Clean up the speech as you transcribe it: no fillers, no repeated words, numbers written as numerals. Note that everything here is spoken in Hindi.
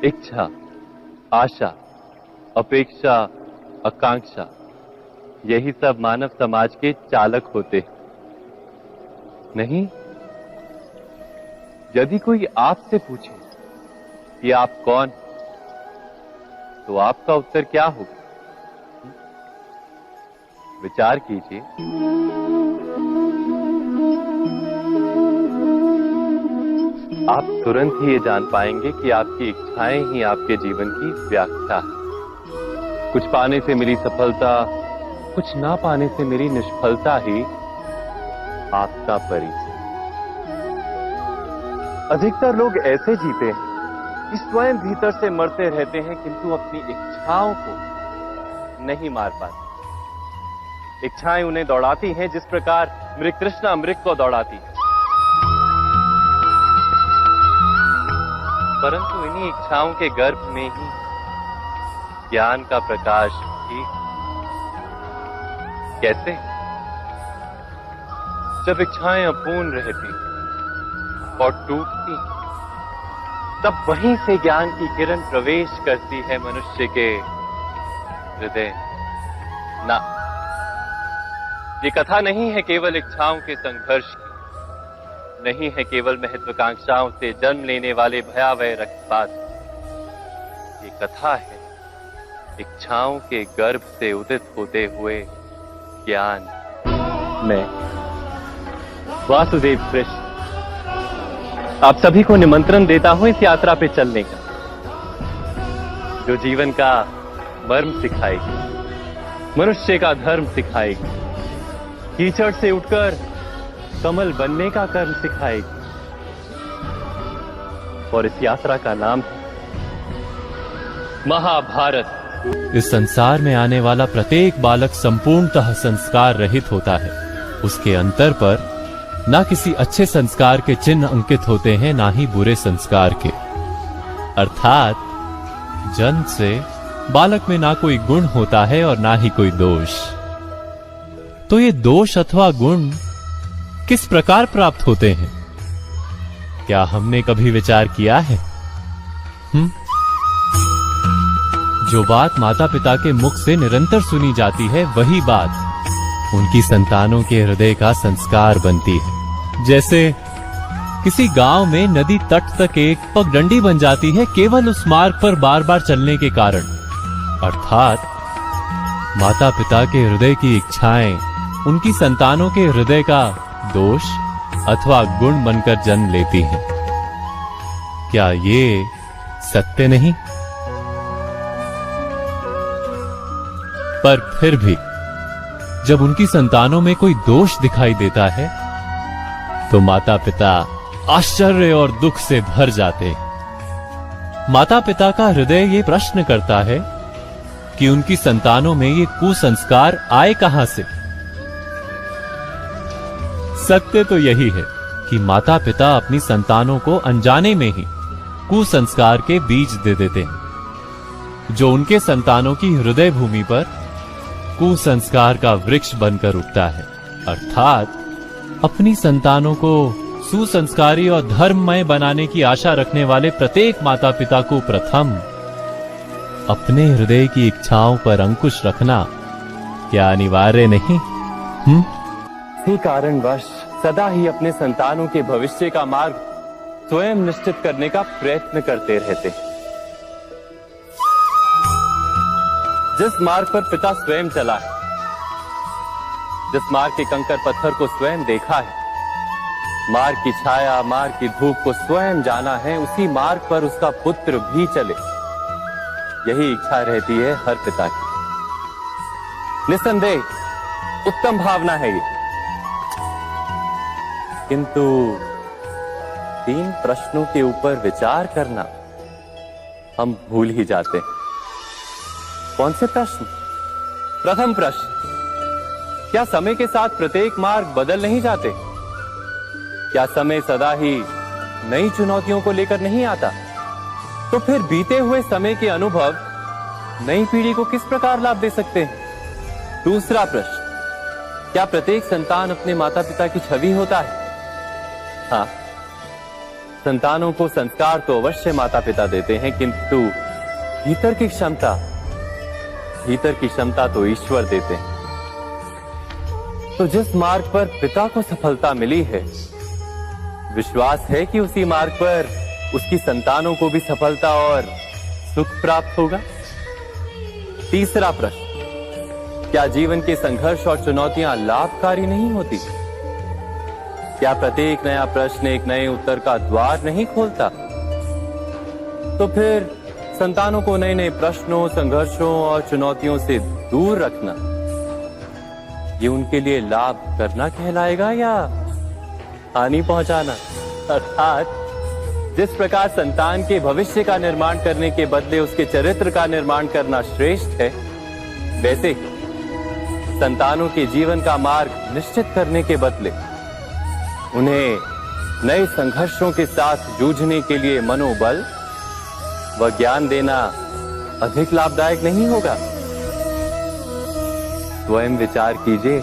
इच्छा, आशा, अपेक्षा, आकांक्षा, यही सब मानव समाज के चालक होते नहीं। यदि कोई आपसे पूछे कि आप कौन, तो आपका उत्तर क्या होगा? विचार कीजिए। आप तुरंत ही ये जान पाएंगे कि आपकी इच्छाएं ही आपके जीवन की व्याख्या है। कुछ पाने से मिली सफलता, कुछ ना पाने से मिली निष्फलता ही आपका परिचय। अधिकतर लोग ऐसे जीते हैं कि स्वयं भीतर से मरते रहते हैं, किंतु अपनी इच्छाओं को नहीं मार पाते। इच्छाएं उन्हें दौड़ाती हैं जिस प्रकार मृग तृष्णा मृग को दौड़ाती है। परंतु इन्हीं इच्छाओं के गर्भ में ही ज्ञान का प्रकाश भी। कैसे? जब इच्छाएं अपूर्ण रहती और टूटती, तब वहीं से ज्ञान की किरण प्रवेश करती है मनुष्य के हृदय। ना, ये कथा नहीं है केवल इच्छाओं के संघर्ष की, नहीं है केवल महत्वाकांक्षाओं से जन्म लेने वाले भयावह रक्तपात। ये कथा है इच्छाओं के गर्भ से उदित होते हुए ज्ञान। मैं वासुदेव कृष्ण आप सभी को निमंत्रण देता हूं इस यात्रा पे चलने का, जो जीवन का मर्म सिखाएगी, मनुष्य का धर्म सिखाएगी, कीचड़ से उठकर कमल बनने का कर्म सिखाएगी। और इस यात्रा का नाम है महाभारत। इस संसार में आने वाला प्रत्येक बालक संपूर्णतः संस्कार रहित होता है। उसके अंतर पर ना किसी अच्छे संस्कार के चिन्ह अंकित होते हैं, ना ही बुरे संस्कार के। अर्थात जन्म से बालक में ना कोई गुण होता है और ना ही कोई दोष। तो ये दोष अथवा गुण किस प्रकार प्राप्त होते हैं? क्या हमने कभी विचार किया है? जो बात माता पिता के मुख से निरंतर सुनी जाती है, वही बात उनकी संतानों के हृदय का संस्कार बनती है। जैसे किसी गांव में नदी तट तक एक पगडंडी बन जाती है केवल उस मार्ग पर बार बार चलने के कारण। अर्थात माता पिता के हृदय की इच्छाएं उनकी संतानों के हृदय का दोष अथवा गुण बनकर जन्म लेती हैं। क्या ये सत्य नहीं? पर फिर भी जब उनकी संतानों में कोई दोष दिखाई देता है, तो माता पिता आश्चर्य और दुख से भर जाते हैं। माता पिता का हृदय ये प्रश्न करता है कि उनकी संतानों में ये कुसंस्कार आए कहां से। सत्य तो यही है कि माता पिता अपनी संतानों को अनजाने में ही कुसंस्कार के बीज दे देते हैं, जो उनके संतानों की हृदय भूमि पर कुसंस्कार का वृक्ष बनकर उगता है। अर्थात अपनी संतानों को सुसंस्कारी और धर्ममय बनाने की आशा रखने वाले प्रत्येक माता पिता को प्रथम अपने हृदय की इच्छाओं पर अंकुश रखना क्या अनिवार्य नहीं? इसी कारणवश सदा ही अपने संतानों के भविष्य का मार्ग स्वयं निश्चित करने का प्रयत्न करते रहते हैं। जिस मार्ग पर पिता स्वयं चला है, जिस मार्ग के कंकर पत्थर को स्वयं देखा है, मार्ग की छाया, मार्ग की धूप को स्वयं जाना है, उसी मार्ग पर उसका पुत्र भी चले, यही इच्छा रहती है हर पिता की। निस्संदेह उत्तम भावना है ये। किंतु 3 प्रश्नों के ऊपर विचार करना हम भूल ही जाते हैं। कौन से प्रश्न? प्रथम प्रश्न, क्या समय के साथ प्रत्येक मार्ग बदल नहीं जाते? क्या समय सदा ही नई चुनौतियों को लेकर नहीं आता? तो फिर बीते हुए समय के अनुभव नई पीढ़ी को किस प्रकार लाभ दे सकते हैं? दूसरा प्रश्न, क्या प्रत्येक संतान अपने माता पिता की छवि होता है? हाँ, संतानों को संस्कार तो अवश्य माता पिता देते हैं, किंतु भीतर की क्षमता तो ईश्वर देते हैं। तो जिस मार्ग पर पिता को सफलता मिली है, विश्वास है कि उसी मार्ग पर उसकी संतानों को भी सफलता और सुख प्राप्त होगा। तीसरा प्रश्न, क्या जीवन के संघर्ष और चुनौतियां लाभकारी नहीं होती? क्या प्रत्येक नया प्रश्न एक नए उत्तर का द्वार नहीं खोलता? तो फिर संतानों को नए नए प्रश्नों, संघर्षों और चुनौतियों से दूर रखना, ये उनके लिए लाभ करना कहलाएगा या हानि पहुंचाना? अर्थात जिस प्रकार संतान के भविष्य का निर्माण करने के बदले उसके चरित्र का निर्माण करना श्रेष्ठ है, वैसे ही संतानों के जीवन का मार्ग निश्चित करने के बदले उन्हें नए संघर्षों के साथ जूझने के लिए मनोबल व ज्ञान देना अधिक लाभदायक नहीं होगा? स्वयं विचार कीजिए।